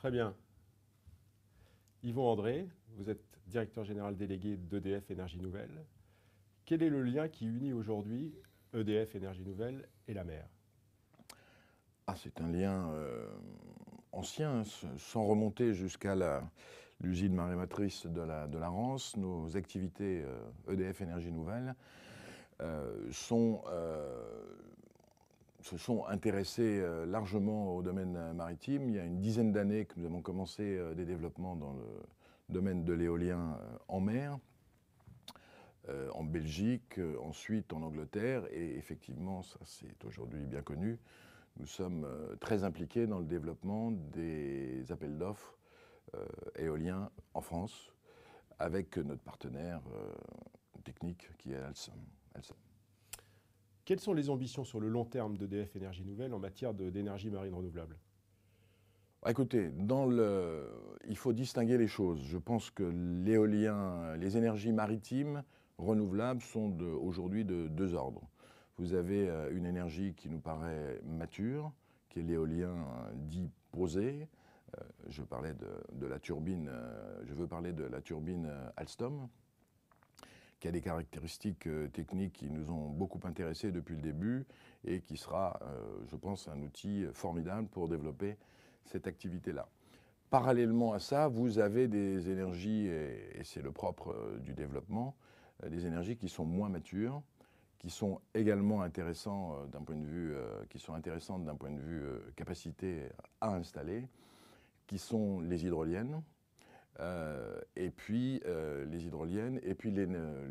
Très bien. Yvon André, vous êtes directeur général délégué d'EDF Énergie Nouvelle. Quel est le lien qui unit aujourd'hui EDF Énergie Nouvelle et la mer? C'est un lien ancien, sans remonter jusqu'à l'usine marématrice de la Rance. Nos activités EDF Énergie Nouvelle se sont intéressées largement au domaine maritime. Il y a une dizaine d'années que nous avons commencé des développements dans le domaine de l'éolien en mer, en Belgique, ensuite en Angleterre, et effectivement, ça c'est aujourd'hui bien connu, nous sommes très impliqués dans le développement des appels d'offres éoliens en France, avec notre partenaire technique qui est Alstom. Quelles sont les ambitions sur le long terme d'EDF Énergie Nouvelle en matière d'énergie marine renouvelable? Écoutez, il faut distinguer les choses. Je pense que l'éolien, les énergies maritimes renouvelables sont aujourd'hui de deux ordres. Vous avez une énergie qui nous paraît mature, qui est l'éolien dit posé. Je parlais de la turbine, je veux parler de la turbine Alstom, qui a des caractéristiques techniques qui nous ont beaucoup intéressés depuis le début et qui sera, je pense, un outil formidable pour développer cette activité-là. Parallèlement à ça, vous avez des énergies, et c'est le propre du développement, des énergies qui sont moins matures, qui sont également intéressantes d'un point de vue, capacité à installer, qui sont les hydroliennes, et puis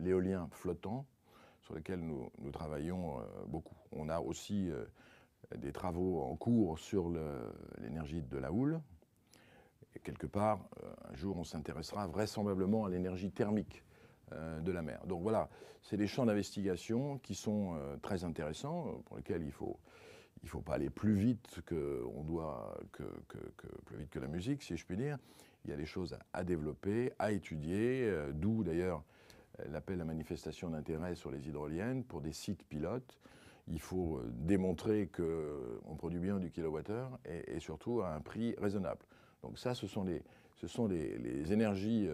l'éolien flottant, sur lesquels nous travaillons beaucoup. On a aussi des travaux en cours sur l'énergie de la houle. Et quelque part, un jour, on s'intéressera vraisemblablement à l'énergie thermique de la mer. Donc voilà, c'est des champs d'investigation qui sont très intéressants, pour lesquels il faut pas aller plus vite plus vite que la musique, si je puis dire. Il y a des choses à développer, à étudier, d'où d'ailleurs l'appel à manifestation d'intérêt sur les hydroliennes pour des sites pilotes. Il faut démontrer qu'on produit bien du kilowattheure et surtout à un prix raisonnable. Donc ça, ce sont les énergies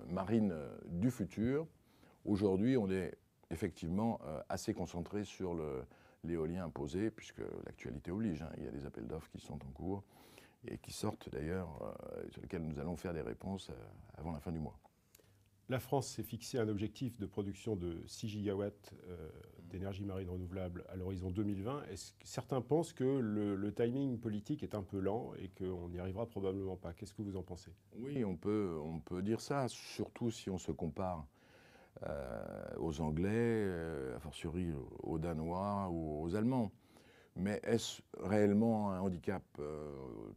marines du futur. Aujourd'hui, on est effectivement assez concentré sur l'éolien imposé, puisque l'actualité oblige. Il y a des appels d'offres qui sont en cours et qui sortent d'ailleurs, sur lesquels nous allons faire des réponses avant la fin du mois. La France s'est fixé un objectif de production de 6 gigawatts d'énergie marine renouvelable à l'horizon 2020. Certains pensent que le timing politique est un peu lent et qu'on n'y arrivera probablement pas. Qu'est-ce que vous en pensez? Oui, on peut dire ça, surtout si on se compare aux Anglais, a fortiori aux Danois ou aux Allemands. Mais est-ce réellement un handicap?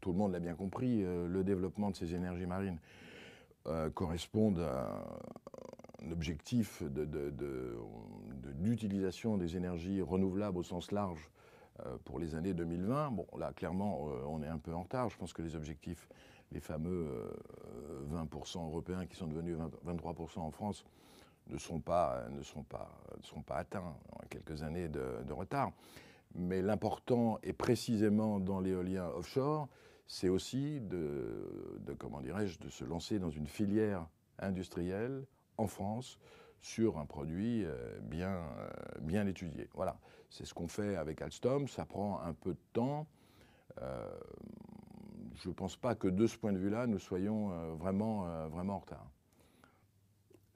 Tout le monde l'a bien compris, le développement de ces énergies marines correspond à un objectif d'utilisation des énergies renouvelables au sens large pour les années 2020. Bon, là, clairement, on est un peu en retard. Je pense que les objectifs, les fameux 20% européens qui sont devenus 23% en France, ne seront pas atteints en quelques années de retard. Mais l'important, et précisément dans l'éolien offshore, c'est aussi de se lancer dans une filière industrielle en France sur un produit bien étudié. Voilà, c'est ce qu'on fait avec Alstom. Ça prend un peu de temps. Je ne pense pas que de ce point de vue-là, nous soyons vraiment en retard.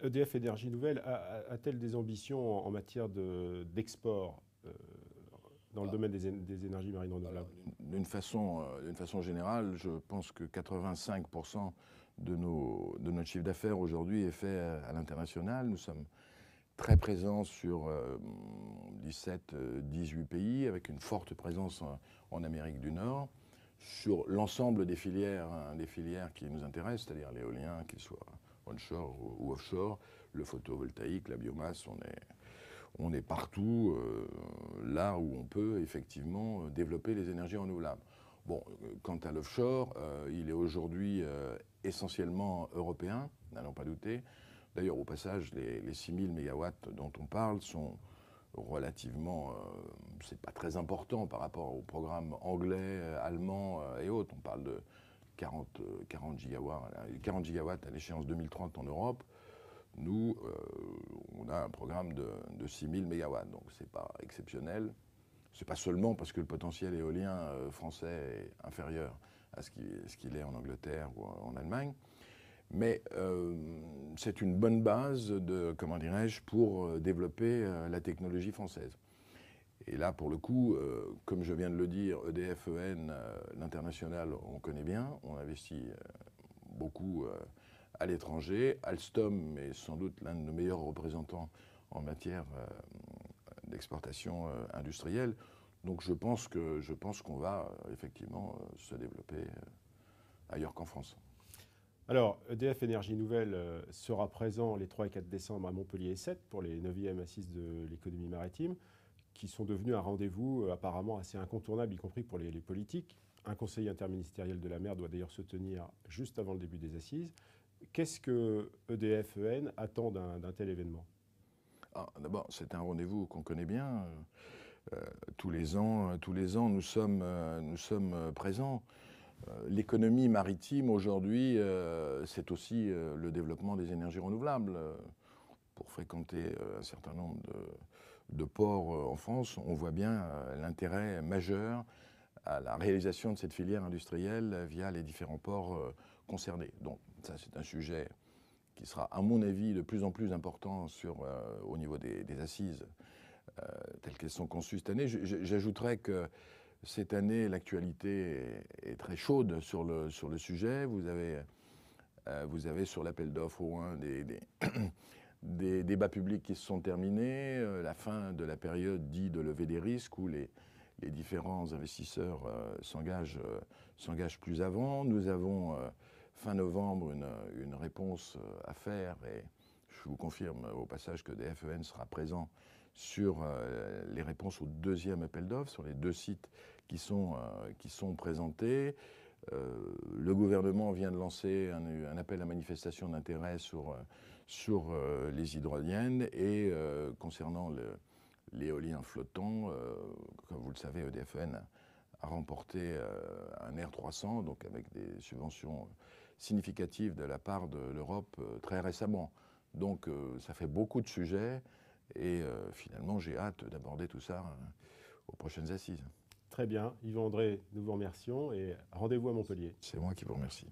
EDF Énergie Nouvelle a-t-elle des ambitions en matière d'export dans le domaine des énergies marines renouvelables? D'une façon générale, je pense que 85% de notre chiffre d'affaires aujourd'hui est fait à l'international. Nous sommes très présents sur 17-18 pays, avec une forte présence en Amérique du Nord, sur l'ensemble des filières qui nous intéressent, c'est-à-dire l'éolien, qu'il soit onshore ou offshore, le photovoltaïque, la biomasse, on est partout là où on peut effectivement développer les énergies renouvelables. Bon, quant à l'offshore, il est aujourd'hui essentiellement européen, n'allons pas douter. D'ailleurs, au passage, les 6000 mégawatts dont on parle sont relativement, c'est pas très important par rapport au programme anglais, allemand et autres. On parle de 40 gigawatts à l'échéance 2030 en Europe. Nous, on a un programme de 6000 mégawatts, donc ce n'est pas exceptionnel. Ce n'est pas seulement parce que le potentiel éolien français est inférieur à ce qu'il est en Angleterre ou en Allemagne, mais c'est une bonne base comment dirais-je, pour développer la technologie française. Et là, pour le coup, comme je viens de le dire, EDF-EN, l'international, on connaît bien, on investit beaucoup à l'étranger. Alstom est sans doute l'un de nos meilleurs représentants en matière d'exportation industrielle. Donc je pense qu'on va effectivement se développer ailleurs qu'en France. Alors, EDF Énergie Nouvelle sera présent les 3 et 4 décembre à Montpellier et 7 pour les 9e assises de l'économie maritime, qui sont devenus un rendez-vous apparemment assez incontournable, y compris pour les politiques. Un conseil interministériel de la mer doit d'ailleurs se tenir juste avant le début des assises. Qu'est-ce que EDF-EN attend d'un tel événement? D'abord, c'est un rendez-vous qu'on connaît bien. Tous les ans, nous sommes présents. L'économie maritime aujourd'hui, c'est aussi le développement des énergies renouvelables. Pour fréquenter un certain nombre de ports en France, on voit bien l'intérêt majeur à la réalisation de cette filière industrielle via les différents ports concernés. Donc ça, c'est un sujet qui sera, à mon avis, de plus en plus important au niveau des assises telles qu'elles sont conçues cette année. J'ajouterais que cette année, l'actualité est très chaude sur le sujet. Vous avez sur l'appel d'offres au 1 des débats publics qui se sont terminés, la fin de la période dite de levée des risques où les différents investisseurs s'engagent plus avant. Nous avons fin novembre une réponse à faire et je vous confirme au passage que EDF-EN sera présent sur les réponses au 2e appel d'offres, sur les 2 sites qui sont présentés. Le gouvernement vient de lancer un appel à manifestation d'intérêt sur les hydroliennes et concernant l'éolien flottant, comme vous le savez, EDF-EN a remporté un R300, donc avec des subventions significatives de la part de l'Europe très récemment. Donc ça fait beaucoup de sujets et finalement j'ai hâte d'aborder tout ça aux prochaines assises. Très bien. Yvan André, nous vous remercions et rendez-vous à Montpellier. C'est moi qui vous remercie.